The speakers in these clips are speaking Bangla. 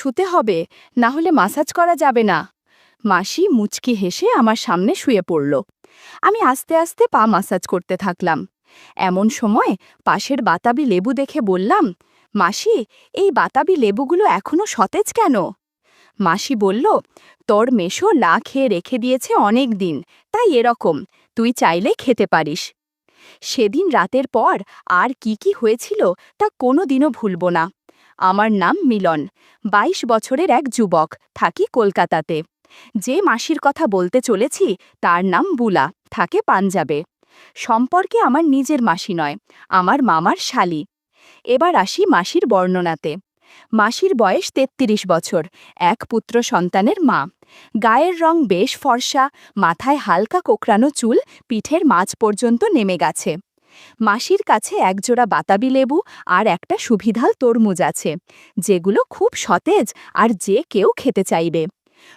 শুতে হবে, না হলে মাসাজ করা যাবে না। মাসি মুচকি হেসে আমার সামনে শুয়ে পড়ল। আমি আস্তে আস্তে পা মাসাজ করতে থাকলাম। এমন সময় পাশের বাতাবি লেবু দেখে বললাম, মাসি, এই বাতাবি লেবুগুলো এখনো সতেজ কেন? মাসি বলল, তোর মেশো না খেয়ে রেখে দিয়েছে অনেক দিন, তাই এরকম, তুই চাইলে খেতে পারিস। সেদিন রাতের পর আর কি কি হয়েছিল তা কোনো দিনও ভুলব না। আমার নাম মিলন, ২২ বছরের এক যুবক, থাকি কলকাতাতে। যে মাসির কথা বলতে চলেছি তার নাম বুলা, থাকে পাঞ্জাবে। সম্পর্কে আমার নিজের মাসি নয়, আমার মামার শালি। এবার আসি মাসির বর্ণনাতে। মাসির বয়স ৩৩ বছর, এক পুত্র সন্তানের মা। গায়ের রং বেশ ফর্সা, মাথায় হালকা কোকড়ানো চুল পিঠের মাঝ পর্যন্ত নেমে গেছে। মাসির কাছে একজোড়া বাতাবি লেবু আর একটা সুবিধাল তরমুজ আছে, যেগুলো খুব সতেজ আর যে কেউ খেতে চাইবে।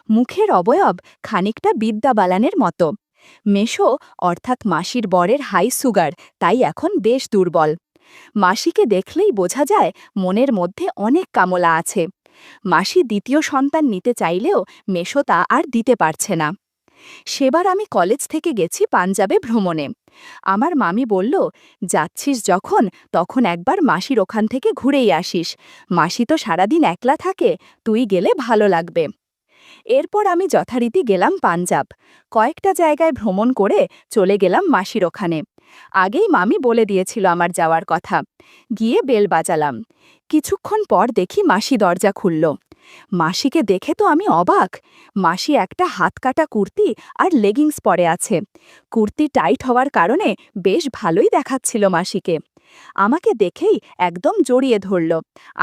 মুখের অবয়ব খানিকটা বিদ্যা বালানের মতো। মেশো অর্থাৎ মাসির বরের হাই সুগার, তাই এখন বেশ দুর্বল। মাসিকে দেখলেই বোঝা যায় মনের মধ্যে অনেক কামলা আছে। মাসি দ্বিতীয় সন্তান নিতে চাইলেও মেশো তা আর দিতে পারছে না। সেবার আমি কলেজ থেকে গেছি পাঞ্জাবে ভ্রমণে। আমার মামি বলল, যাচ্ছিস যখন তখন একবার মাসির ওখান থেকে ঘুরেই আসিস, মাসি তো সারাদিন একলা থাকে, তুই গেলে ভালো লাগবে। এরপর আমি যথারীতি গেলাম পাঞ্জাব। কয়েকটা জায়গায় ভ্রমণ করে চলে গেলাম মাসির ওখানে। আগেই মামি বলে দিয়েছিল আমার যাওয়ার কথা। গিয়ে বেল বাজালাম। কিছুক্ষণ পর দেখি মাসি দরজা খুলল। মাসিকে দেখে তো আমি অবাক। মাসি একটা হাতকাটা কুর্তি আর লেগিংস পরে আছে। কুর্তি টাইট হওয়ার কারণে বেশ ভালোই দেখাচ্ছিল মাসিকে। আমাকে দেখেই একদম জড়িয়ে ধরল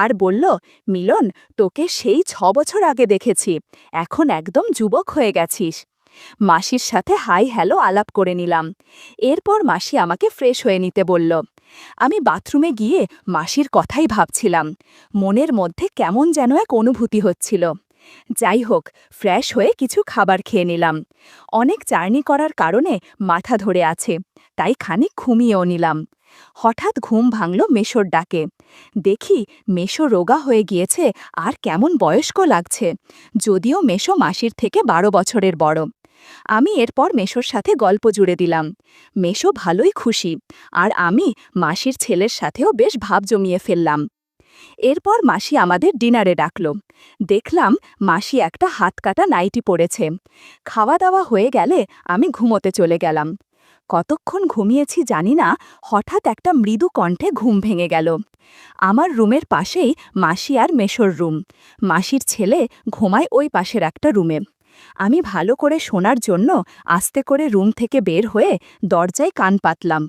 আর বলল, মিলন, তোকে সেই ৬ বছর আগে দেখেছি, এখন একদম যুবক হয়ে গেছিস। মাসির সাথে হাই হ্যালো আলাপ করে নিলাম। এরপর মাসি আমাকে ফ্রেশ হয়ে নিতে বলল। আমি বাথরুমে গিয়ে মাসির কথাই ভাবছিলাম। মনের মধ্যে কেমন যেন এক অনুভূতি হচ্ছিল। যাই হোক, ফ্রেশ হয়ে কিছু খাবার খেয়ে নিলাম। অনেক জার্নি করার কারণে মাথা ধরে আছে, তাই খানিক ঘুমিয়েও নিলাম। হঠাৎ ঘুম ভাঙল মেশোর ডাকে। দেখি মেশো রোগা হয়ে গিয়েছে আর কেমন বয়স্ক লাগছে, যদিও মেশো মাসির থেকে ১২ বছরের বড়। আমি এরপর মেশোর সাথে গল্প জুড়ে দিলাম। মেশো ভালোই খুশি, আর আমি মাসির ছেলের সাথেও বেশ ভাব জমিয়ে ফেললাম। এরপর মাসি আমাদের ডিনারে ডাকল। দেখলাম মাসি একটা হাতকাটা নাইটি পরেছে। খাওয়া দাওয়া হয়ে গেলে আমি ঘুমোতে চলে গেলাম। কতক্ষণ ঘুমিয়েছি জানি না, হঠাৎ একটা মৃদু কণ্ঠে ঘুম ভেঙে গেল। আমার রুমের পাশেই মাসি আর মেশোর রুম। মাসির ছেলে ঘুমায় ওই পাশের একটা রুমে। আমি ভালো করে শোনার জন্য আস্তে করে রুম থেকে বের হয়ে দরজায় কান পাতলাম।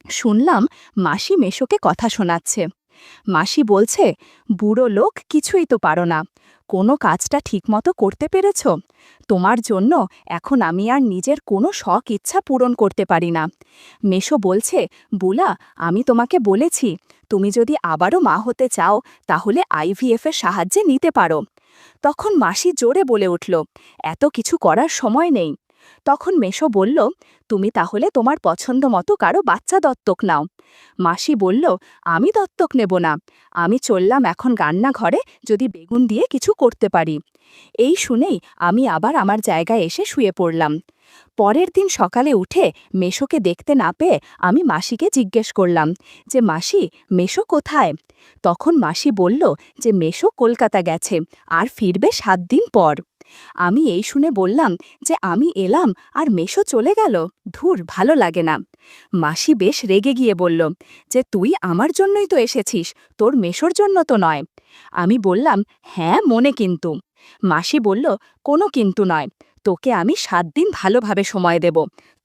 শুনলাম মাসি মেশোকে কথা শোনাচ্ছে। মাসি বলছে, বুড়ো লোক, কিছুই তো পারো না, কোনো কাজটা ঠিকমতো করতে পেরেছ? তোমার জন্য এখন আমি আর নিজের কোনো শখ ইচ্ছা পূরণ করতে পারি না। মেশো বলছে, বুলা, আমি তোমাকে বলেছি, তুমি যদি আবারও মা হতে চাও তাহলে IVF এর সাহায্যে নিতে পারো। তখন মাসি জোরে বলে উঠল, এত কিছু করার সময় নেই। তখন মেশো বলল, তুমি তাহলে তোমার পছন্দ মতো কারো বাচ্চা দত্তক নাও। মাসি বলল, আমি দত্তক নেব না, আমি চললাম এখন রান্নাঘরে, যদি বেগুন দিয়ে কিছু করতে পারি। এই শুনেই আমি আবার আমার জায়গায় এসে শুয়ে পড়লাম। পরের দিন সকালে উঠে মেশোকে দেখতে না পেয়ে আমি মাসিকে জিজ্ঞেস করলাম যে, মাসি, মেশো কোথায়? তখন মাসি বলল যে মেশো কলকাতা গেছে আর ফিরবে ৭ দিন পর। আমি এই শুনে বললাম যে আমি এলাম আর মেশো চলে গেল, ধুর, ভালো লাগে না। মাসি বেশ রেগে গিয়ে বলল যে, তুই আমার জন্যই তো এসেছিস, তোর মেশোর জন্য তো নয়। আমি বললাম, হ্যাঁ মনে কিন্তু। মাসি বলল, কোনো কিন্তু নয়, তোকে আমি ৭ দিন ভালোভাবে সময় দেব,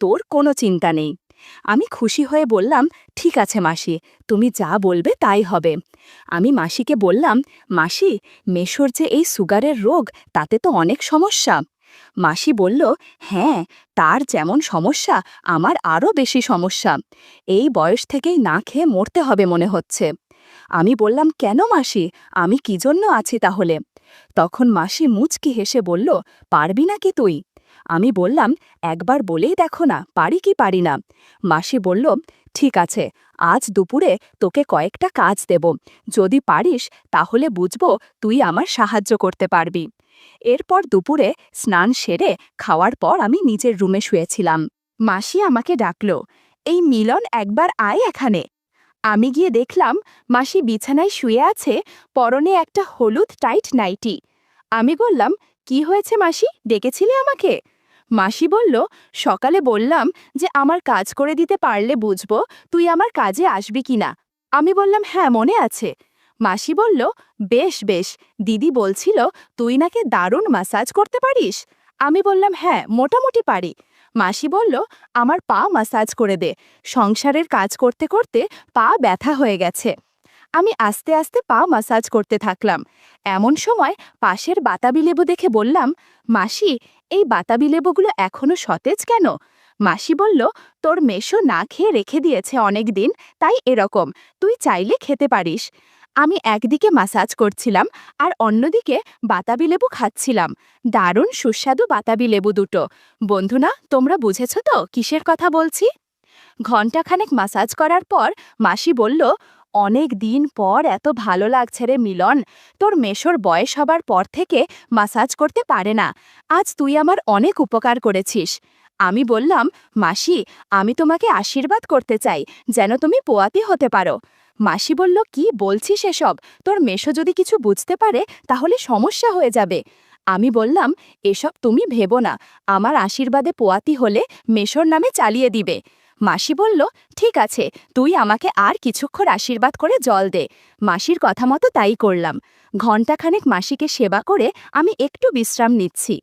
তোর কোনো চিন্তা নেই। আমি খুশি হয়ে বললাম, ঠিক আছে মাসি, তুমি যা বলবে তাই হবে। আমি মাসিকে বললাম, মাসি, মেশোর যে এই সুগারের রোগ, তাতে তো অনেক সমস্যা। মাসি বলল, হ্যাঁ, তার যেমন সমস্যা আমার আরও বেশি সমস্যা। এই বয়স থেকেই না খেয়ে মরতে হবে মনে হচ্ছে। আমি বললাম, কেন মাসি, আমি কি জন্য আছি তাহলে? তখন মাসি মুচকি হেসে বলল, পারবি নাকি তুই? আমি বললাম, একবার বলেই দেখো না, পারি কি পারি না। মাসি বলল, ঠিক আছে, আজ দুপুরে তোকে কয়েকটা কাজ দেব। যদি পারিস তাহলে বুঝবো তুই আমার সাহায্য করতে পারবি। এরপর দুপুরে স্নান সেরে খাওয়ার পর আমি নিজের রুমে শুয়েছিলাম। মাসি আমাকে ডাকল, এই মিলন একবার আয় এখানে। আমি গিয়ে দেখলাম মাসি বিছানায় শুয়ে আছে, পরনে একটা হলুদ টাইট নাইটি। আমি বললাম, কি হয়েছে মাসি, ডেকেছিলে আমাকে? মাসি বলল, সকালে বললাম যে আমার কাজ করে দিতে পারলে বুঝবো তুই আমার কাজে আসবি কিনা। আমি বললাম, হ্যাঁ মনে আছে। মাসি বলল, বেশ বেশ, দিদি বলছিল তুই নাকি দারুণ ম্যাসাজ করতে পারিস। আমি বললাম, হ্যাঁ মোটামুটি পারি। মাসি বলল, আমার পা ম্যাসাজ করে দে, সংসারের কাজ করতে করতে পা ব্যথা হয়ে গেছে। আমি আস্তে আস্তে পা ম্যাসাজ করতে থাকলাম। এমন সময় পাশের বাতাবি লেবু দেখে বললাম, মাসি, এই বাতাবি লেবুগুলো এখনো সতেজ কেন? মাসি বলল, তোর মেশো না খেয়ে রেখে দিয়েছে অনেক দিন, তাই এরকম, তুই চাইলে খেতে পারিস। আমি একদিকে ম্যাসাজ করছিলাম আর অন্যদিকে বাতাবি লেবু খাচ্ছিলাম। দারুণ সুস্বাদু বাতাবি লেবু দুটো। বন্ধুরা, তোমরা বুঝেছ তো কিসের কথা বলছি? ঘণ্টাখানেক ম্যাসাজ করার পর মাসি বলল, অনেক দিন পর এত ভালো লাগছে রে মিলন। তোর মেশোর বয়স হবার পর থেকে ম্যাসাজ করতে পারে না। আজ তুই আমার অনেক উপকার করেছিস। আমি বললাম, মাসি, আমি তোমাকে আশীর্বাদ করতে চাই যেন তুমি পোয়াতি হতে পারো। মাসি বলল, কি বলছিস এসব? তোর মেশো যদি কিছু বুঝতে পারে তাহলে সমস্যা হয়ে যাবে। আমি বললাম, এসব তুমি ভেবো না, আমার আশীর্বাদে পোয়াতি হলে মেশোর নামে চালিয়ে দিবে। মাসি বলল, ঠিক আছে, তুই আমাকে আর কিছুক্ষণ আশীর্বাদ করে জল দে। মাসির কথা মতো তাই করলাম। ঘণ্টাখানেক মাসিকে সেবা করে আমি একটু বিশ্রাম নিচ্ছি।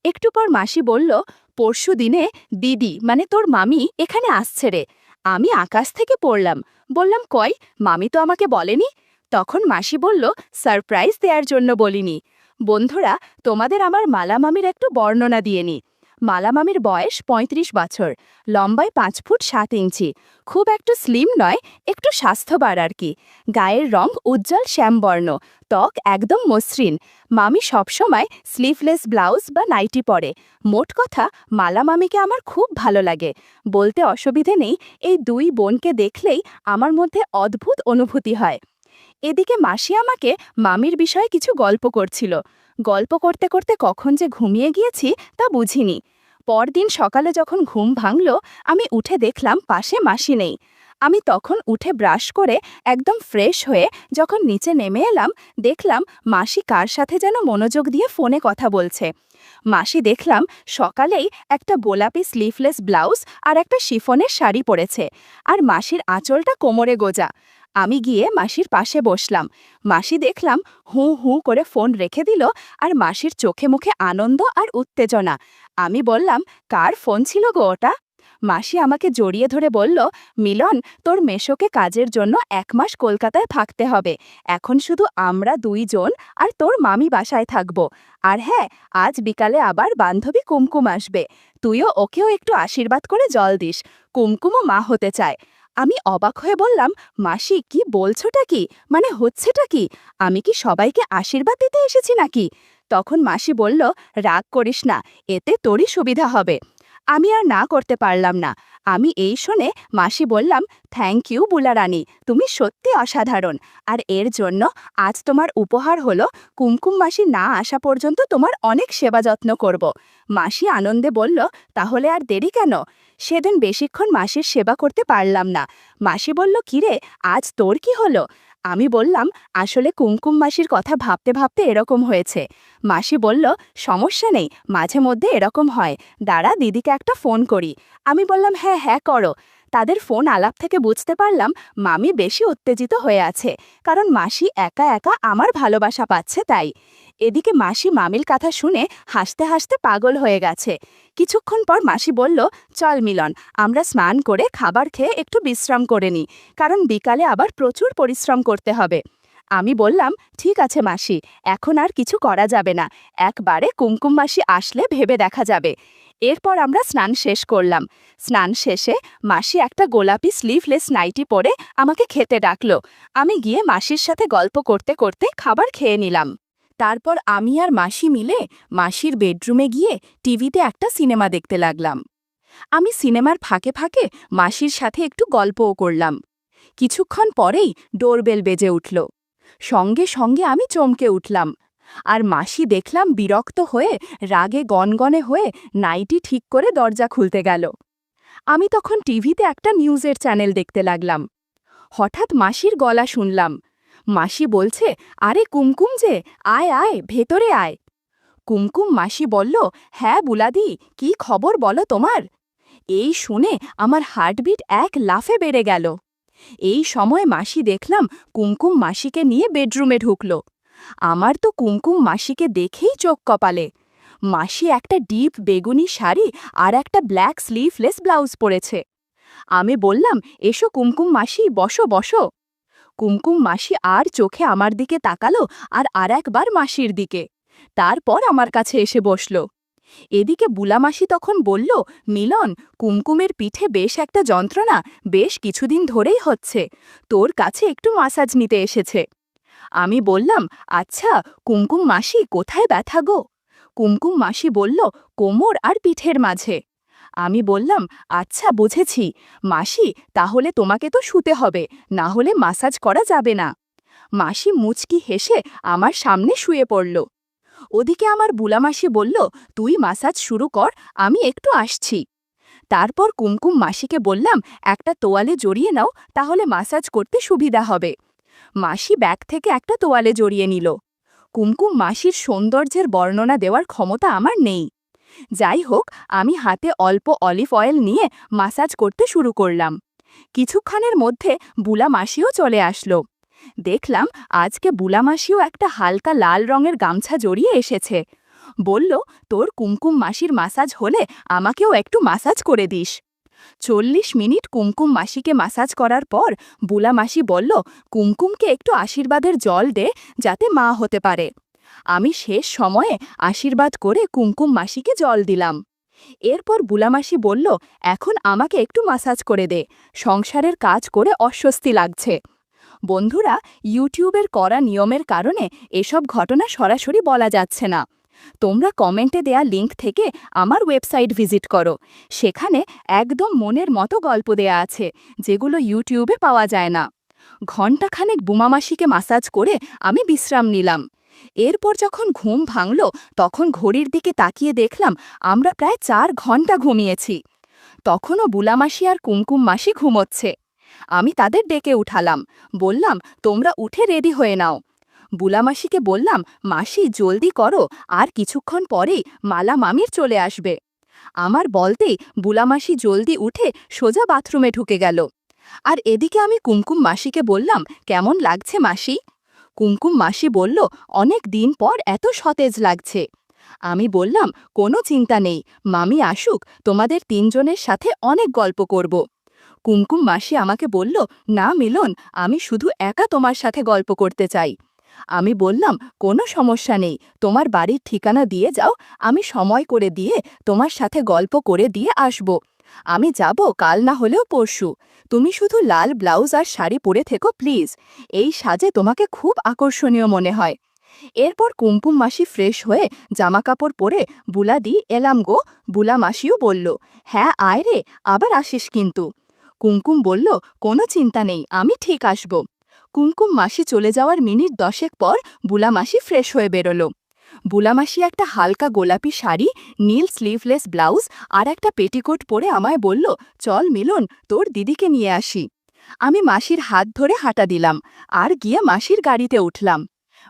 একটু পর মাসি বলল, পরশু দিনে দিদি মানে তোর মামি এখানে আসছে রে। আমি আকাশ থেকে পড়লাম। বললাম, কই, মামি তো আমাকে বলেনি। তখন মাসি বলল, সারপ্রাইজ দেওয়ার জন্য বলিনি। বন্ধুরা, তোমাদের আমার মালা মামির একটু বর্ণনা দিয়ে নি। মালা মামির বয়স ৩৫ বছর, লম্বায় ৫ ফুট ৭ ইঞ্চি, খুব একটু স্লিম নয়, একটু স্বাস্থ্যবার আর কি। গায়ের রং উজ্জ্বল শ্যামবর্ণ, ত্বক একদম মসৃণ। মামি সবসময় স্লিভলেস ব্লাউজ বা নাইটি পরে। মোট কথা, মালা মামিকে আমার খুব ভালো লাগে। বলতে অসুবিধে নেই, এই দুই বোনকে দেখলেই আমার মধ্যে অদ্ভুত অনুভূতি হয়। এদিকে মাসি আমাকে মামির বিষয়ে কিছু গল্প করছিল। গল্প করতে করতে কখন যে ঘুমিয়ে গিয়েছি তা বুঝিনি। পরদিন সকালে যখন ঘুম ভাঙল, আমি উঠে দেখলাম পাশে মাসি নেই। আমি তখন উঠে ব্রাশ করে একদম ফ্রেশ হয়ে যখন নিচে নেমে এলাম, দেখলাম মাসি কার সাথে যেন মনোযোগ দিয়ে ফোনে কথা বলছে। মাসি দেখলাম সকালেই একটা গোলাপি স্লিভলেস ব্লাউজ আর একটা শিফনের শাড়ি পরেছে, আর মাসির আঁচলটা কোমরে গোজা। আমি গিয়ে মাসির পাশে বসলাম। মাসি দেখলাম হু হু করে ফোন রেখে দিল, আর মাসির চোখে মুখে আনন্দ আর উত্তেজনা। আমি বললাম, কার ফোন ছিল গো ওটা? মাসি আমাকে জড়িয়ে ধরে বলল, মিলন, তোর মেশোকে কাজের জন্য ১ মাস কলকাতায় থাকতে হবে। এখন শুধু আমরা দুইজন আর তোর মামি বাসায় থাকব। আর হ্যাঁ, আজ বিকালে আবার বান্ধবী কুমকুম আসবে। তুইও ওকেও একটু আশীর্বাদ করে জল দিস, কুমকুমও মা হতে চায়। আমি অবাক হয়ে বললাম, মাসি, কি বলছোটা কি? মানে হচ্ছেটা কি? আমি কি সবাইকে আশীর্বাদ দিতে এসেছি নাকি? তখন মাসি বলল, রাগ করিস না, এতে তোরই সুবিধা হবে। আমি আর না করতে পারলাম না। আমি এই শুনে মাসি বললাম, থ্যাংক ইউ বুলা রানী, তুমি সত্যি অসাধারণ। আর এর জন্য আজ তোমার উপহার হলো কুমকুম মাসি না আসা পর্যন্ত তোমার অনেক সেবা যত্ন করব। মাসি আনন্দে বলল, তাহলে আর দেরি কেন? সেদিন বেশিক্ষণ মাসির সেবা করতে পারলাম না। মাসি বলল, কিরে, আজ তোর কি হলো? আমি বললাম, আসলে কুমকুম মাসির কথা ভাবতে ভাবতে এরকম হয়েছে। মাসি বলল, সমস্যা নেই, মাঝে মধ্যে এরকম হয়, দাঁড়া দিদিকে একটা ফোন করি। আমি বললাম, হ্যাঁ হ্যাঁ করো। তাদের ফোন আলাপ থেকে বুঝতে পারলাম মামি বেশি উত্তেজিত হয়ে আছে, কারণ মাসি একা একা আমার ভালোবাসা পাচ্ছে তাই। এদিকে মাসি মামির কথা শুনে হাসতে হাসতে পাগল হয়ে গেছে। কিছুক্ষণ পর মাসি বলল, চল মিলন, আমরা স্নান করে খাবার খেয়ে একটু বিশ্রাম করে নিই, কারণ বিকালে আবার প্রচুর পরিশ্রম করতে হবে। আমি বললাম, ঠিক আছে মাসি, এখন আর কিছু করা যাবে না, একবারে কুমকুম মাসি আসলে ভেবে দেখা যাবে। এরপর আমরা স্নান শেষ করলাম। স্নান শেষে মাসি একটা গোলাপি স্লিভলেস নাইটি পরে আমাকে খেতে ডাকলো। আমি গিয়ে মাসির সাথে গল্প করতে করতে খাবার খেয়ে নিলাম। তারপর আমি আর মাসি মিলে মাসির বেডরুমে গিয়ে টিভিতে একটা সিনেমা দেখতে লাগলাম। আমি সিনেমার ফাঁকে ফাঁকে মাসির সাথে একটু গল্পও করলাম। কিছুক্ষণ পরেই ডোরবেল বেজে উঠল। সঙ্গে সঙ্গে আমি চমকে উঠলাম, আর মাসি দেখলাম বিরক্ত হয়ে রাগে গনগনে হয়ে নাইটি ঠিক করে দরজা খুলতে গেল। আমি তখন টিভিতে একটা নিউজের চ্যানেল দেখতে লাগলাম। হঠাৎ মাসির গলা শুনলাম। মাসি বলছে, আরে কুমকুম যে, আয় আয়, ভেতরে আয়। কুমকুম মাসি বলল, হ্যাঁ বুলাদি, কি খবর বলো তোমার? এই শুনে আমার হার্টবিট এক লাফে বেড়ে গেল। এই সময় মাসি দেখলাম কুমকুম মাসিকে নিয়ে বেডরুমে ঢুকল। আমার তো কুমকুম মাসিকে দেখেই চোখ কপালে। মাসি একটা ডিপ বেগুনি শাড়ি আর একটা ব্ল্যাক স্লিভলেস ব্লাউজ পরেছে। আমি বললাম, এসো কুমকুম মাসি, বসো বসো। কুমকুম মাসি আর চোখে আমার দিকে তাকালো আর একবার মাসির দিকে, তারপর আমার কাছে এসে বসল। এদিকে বুলামাসি তখন বলল, মিলন, কুমকুমের পিঠে বেশ একটা যন্ত্রণা বেশ কিছুদিন ধরেই হচ্ছে, তোর কাছে একটু মাসাজ নিতে এসেছে। আমি বললাম, আচ্ছা কুমকুম মাসি, কোথায় ব্যথা গো? কুমকুম মাসি বলল, কোমর আর পিঠের মাঝে। আমি বললাম, আচ্ছা বুঝেছি মাসি, তাহলে তোমাকে তো শুতে হবে, না হলে মাসাজ করা যাবে না। মাসি মুচকি হেসে আমার সামনে শুয়ে পড়ল। ওদিকে আমার বুলামাসি বলল, তুই মাসাজ শুরু কর, আমি একটু আসছি। তারপর কুমকুম মাসিকে বললাম, একটা তোয়ালে জড়িয়ে নাও, তাহলে মাসাজ করতে সুবিধা হবে। মাসি ব্যাগ থেকে একটা তোয়ালে জড়িয়ে নিল। কুমকুম মাসির সৌন্দর্যের বর্ণনা দেওয়ার ক্ষমতা আমার নেই। যাই হোক, আমি হাতে অল্প অলিভ অয়েল নিয়ে মাসাজ করতে শুরু করলাম। কিছুক্ষণের মধ্যে বুলা মাসিও চলে আসলো। দেখলাম আজকে বুলা মাসিও একটা হালকা লাল রঙের গামছা জড়িয়ে এসেছে। বলল, তোর কুমকুম মাসির মাসাজ হলে আমাকেও একটু মাসাজ করে দিস। 40 মিনিট কুমকুম মাসিকে মাসাজ করার পর বুলা মাসি বলল, কুমকুমকে একটু আশীর্বাদের জল দে, যাতে মা হতে পারে। আমি শেষ সময়ে আশীর্বাদ করে কুমকুম মাসিকে জল দিলাম। এরপর বুলামাসি বলল, এখন আমাকে একটু মাসাজ করে দে, সংসারের কাজ করে অস্বস্তি লাগছে। বন্ধুরা, ইউটিউবের করা নিয়মের কারণে এসব ঘটনা সরাসরি বলা যাচ্ছে না। তোমরা কমেন্টে দেয়া লিংক থেকে আমার ওয়েবসাইট ভিজিট করো, সেখানে একদম মনের মতো গল্প দেয়া আছে, যেগুলো ইউটিউবে পাওয়া যায় না। ঘণ্টাখানেক বুমামাসিকে মাসাজ করে আমি বিশ্রাম নিলাম। এরপর যখন ঘুম ভাঙল, তখন ঘড়ির দিকে তাকিয়ে দেখলাম আমরা প্রায় 4 ঘন্টা ঘুমিয়েছি। তখনও বুলামাসি আর কুমকুম মাসি ঘুমোচ্ছে। আমি তাদের ডেকে উঠালাম, বললাম, তোমরা উঠে রেডি হয়ে নাও। বুলামাসিকে বললাম, মাসি জলদি করো, আর কিছুক্ষণ পরেই মালা মামির চলে আসবে। আমার বলতেই বুলামাসি জলদি উঠে সোজা বাথরুমে ঢুকে গেল। আর এদিকে আমি কুমকুম মাসিকে বললাম, কেমন লাগছে মাসি? কুমকুম মাসি বলল, অনেক দিন পর এত সতেজ লাগছে। আমি বললাম, কোনো চিন্তা নেই, মামি আসুক, তোমাদের 3 জনের সাথে অনেক গল্প করব। কুমকুম মাসি আমাকে বলল, না মিলন, আমি শুধু একা তোমার সাথে গল্প করতে চাই। আমি বললাম, কোনো সমস্যা নেই, তোমার বাড়ির ঠিকানা দিয়ে যাও, আমি সময় করে দিয়ে তোমার সাথে গল্প করে দিয়ে আসব। আমি যাব কাল না হলেও পরশু। তুমি শুধু লাল ব্লাউজ আর শাড়ি পরে থেকো প্লিজ, এই সাজে তোমাকে খুব আকর্ষণীয় মনে হয়। এরপর কুমকুম মাসি ফ্রেশ হয়ে জামাকাপড় পরে, বুলাদি এলাম গো। বুলা মাসিও বলল, হ্যাঁ আয় রে, আবার আসিস কিন্তু। কুমকুম বলল, কোনো চিন্তা নেই, আমি ঠিক আসব। কুমকুম মাসি চলে যাওয়ার মিনিট 10 পর বুলা মাসি ফ্রেশ হয়ে বেরোল। বুলা মাসি একটা হালকা গোলাপি শাড়ি, নীল স্লিভলেস ব্লাউজ আর একটা পেটিকোট পরে আমায় বলল, চল মিলন, তোর দিদিকে নিয়ে আসি। আমি মাসির হাত ধরে হাঁটা দিলাম আর গিয়ে মাসির গাড়িতে উঠলাম।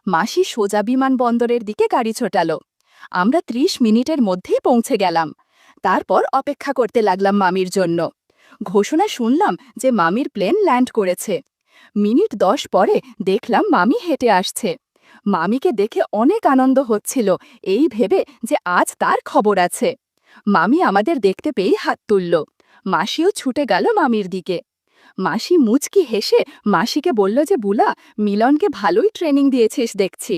মাসি সোজা বিমানবন্দরের দিকে গাড়ি ছোটালো। আমরা 30 মিনিটের মধ্যেই পৌঁছে গেলাম। তারপর অপেক্ষা করতে লাগলাম মামির জন্য। ঘোষণা শুনলাম যে মামির প্লেন ল্যান্ড করেছে। মিনিট 10 পরে দেখলাম মামি হেঁটে আসছে। মামিকে দেখে অনেক আনন্দ হচ্ছিল, এই ভেবে যে আজ তার খবর আছে। মামি আমাদের দেখতে পেয়ে হাত তুলল। মাসিও ছুটে গেল মামির দিকে। মাসি মুচকি হেসে মাসিকে বলল যে, বুলা, মিলনকে ভালোই ট্রেনিং দিয়েছিস দেখছি।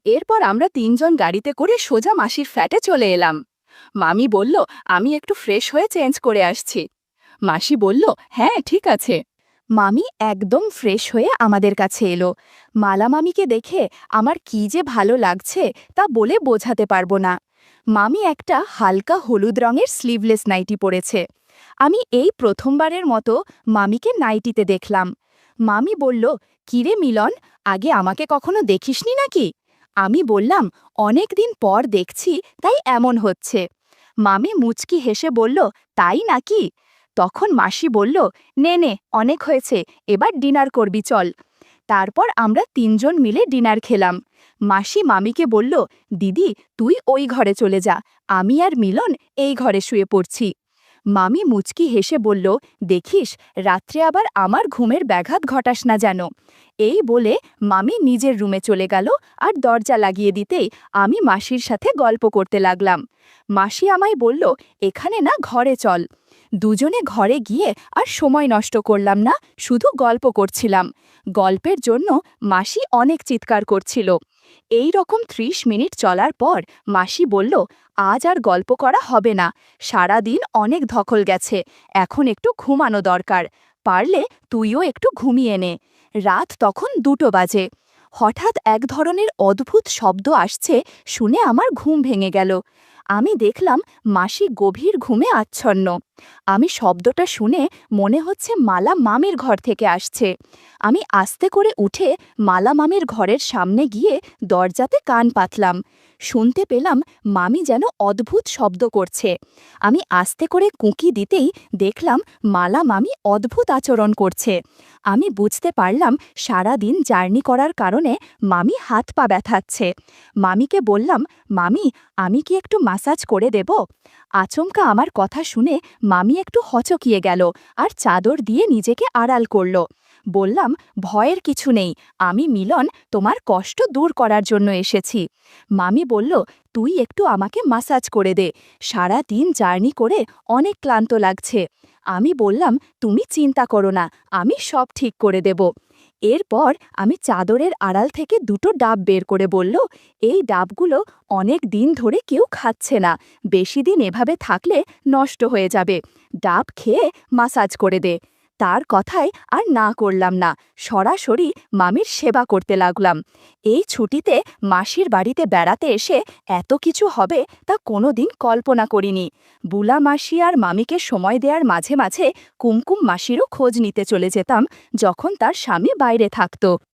এরপর আমরা 3 জন গাড়িতে করে সোজা মাসির ফ্ল্যাটে চলে এলাম। মামি বলল, আমি একটু ফ্রেশ হয়ে চেঞ্জ করে আসছি। মাসি বলল, হ্যাঁ ঠিক আছে। মামি একদম ফ্রেশ হয়ে আমাদের কাছে এলো। মালা মামিকে দেখে আমার কি যে ভালো লাগছে তা বলে বোঝাতে পারবো না। মামি একটা হালকা হলুদ রঙের স্লিভলেস নাইটি পরেছে। আমি এই প্রথমবারের মতো মামিকে নাইটিতে দেখলাম। মামি বলল, কিরে মিলন, আগে আমাকে কখনো দেখিসনি নাকি? আমি বললাম, অনেক দিন পর দেখছি, তাই এমন হচ্ছে। মামি মুচকি হেসে বলল, তাই নাকি? তখন মাসি বলল, নে নে, অনেক হয়েছে, এবার ডিনার করবি চল। তারপর আমরা তিনজন মিলে ডিনার খেলাম। মাসি মামিকে বলল, দিদি তুই ওই ঘরে চলে যা, আমি আর মিলন এই ঘরে শুয়ে পড়ছি। মামি মুচকি হেসে বলল, দেখিস রাত্রে আবার আমার ঘুমের ব্যাঘাত ঘটাস না যেন। এই বলে মামি নিজের রুমে চলে গেল, আর দরজা লাগিয়ে দিতেই আমি মাসির সাথে গল্প করতে লাগলাম। মাসি আমায় বলল, এখানে না ঘরে চল। দুজনে ঘরে গিয়ে আর সময় নষ্ট করলাম না, শুধু গল্প করছিলাম। গল্পের জন্য মাসি অনেক চিৎকার করছিল। এই রকম ৩০ মিনিট চলার পর মাসি বলল, আজ আর গল্প করা হবে না, সারা দিন অনেক ধকল গেছে, এখন একটু ঘুমানো দরকার, পারলে তুইও একটু ঘুমিয়ে নে। রাত তখন ২টো বাজে। হঠাৎ এক ধরনের অদ্ভুত শব্দ আসছে শুনে আমার ঘুম ভেঙে গেল। আমি দেখলাম মাসি গভীর ঘুমে আচ্ছন্ন। আমি শব্দটা শুনে মনে হচ্ছে মালা মামির ঘর থেকে আসছে। আমি আস্তে করে উঠে মালা মামির ঘরের সামনে গিয়ে দরজাতে কান পাতলাম। শুনতে পেলাম মামি যেন অদ্ভুত শব্দ করছে। আমি আস্তে করে কুঁকি দিতেই দেখলাম মালা মামি অদ্ভুত আচরণ করছে। আমি বুঝতে পারলাম সারা দিন জার্নি করার কারণে মামি হাত পা ব্যথাচ্ছে। মামিকে বললাম, মামি আমি কি একটু মাসাজ করে দেব? আচমকা আমার কথা শুনে মামি একটু হচকিয়ে গেল আর চাদর দিয়ে নিজেকে আড়াল করল। বললাম, ভয়ের কিছু নেই, আমি মিলন তোমার কষ্ট দূর করার জন্য এসেছি। মামি বলল, তুই একটু আমাকে মাসাজ করে দে, সারা দিন জার্নি করে অনেক ক্লান্ত লাগছে। আমি বললাম, তুমি চিন্তা করো না, আমি সব ঠিক করে দেব। এরপর আমি চাদরের আড়াল থেকে 2টো ডাব বের করে বলল, এই ডাবগুলো অনেক দিন ধরে কেউ খাচ্ছে না, বেশি দিন এভাবে থাকলে নষ্ট হয়ে যাবে, ডাব খেয়ে মাসাজ করে দে। তার কথায় আর না করলাম না, সরাসরি মামির সেবা করতে লাগলাম। এই ছুটিতে মাসির বাড়িতে বেড়াতে এসে এত কিছু হবে তা কোনোদিন কল্পনা করিনি। বুলা মাসি আর মামিকে সময় দেওয়ার মাঝে মাঝে কুমকুম মাসিরও খোঁজ নিতে চলে যেতাম যখন তার স্বামী বাইরে থাকত।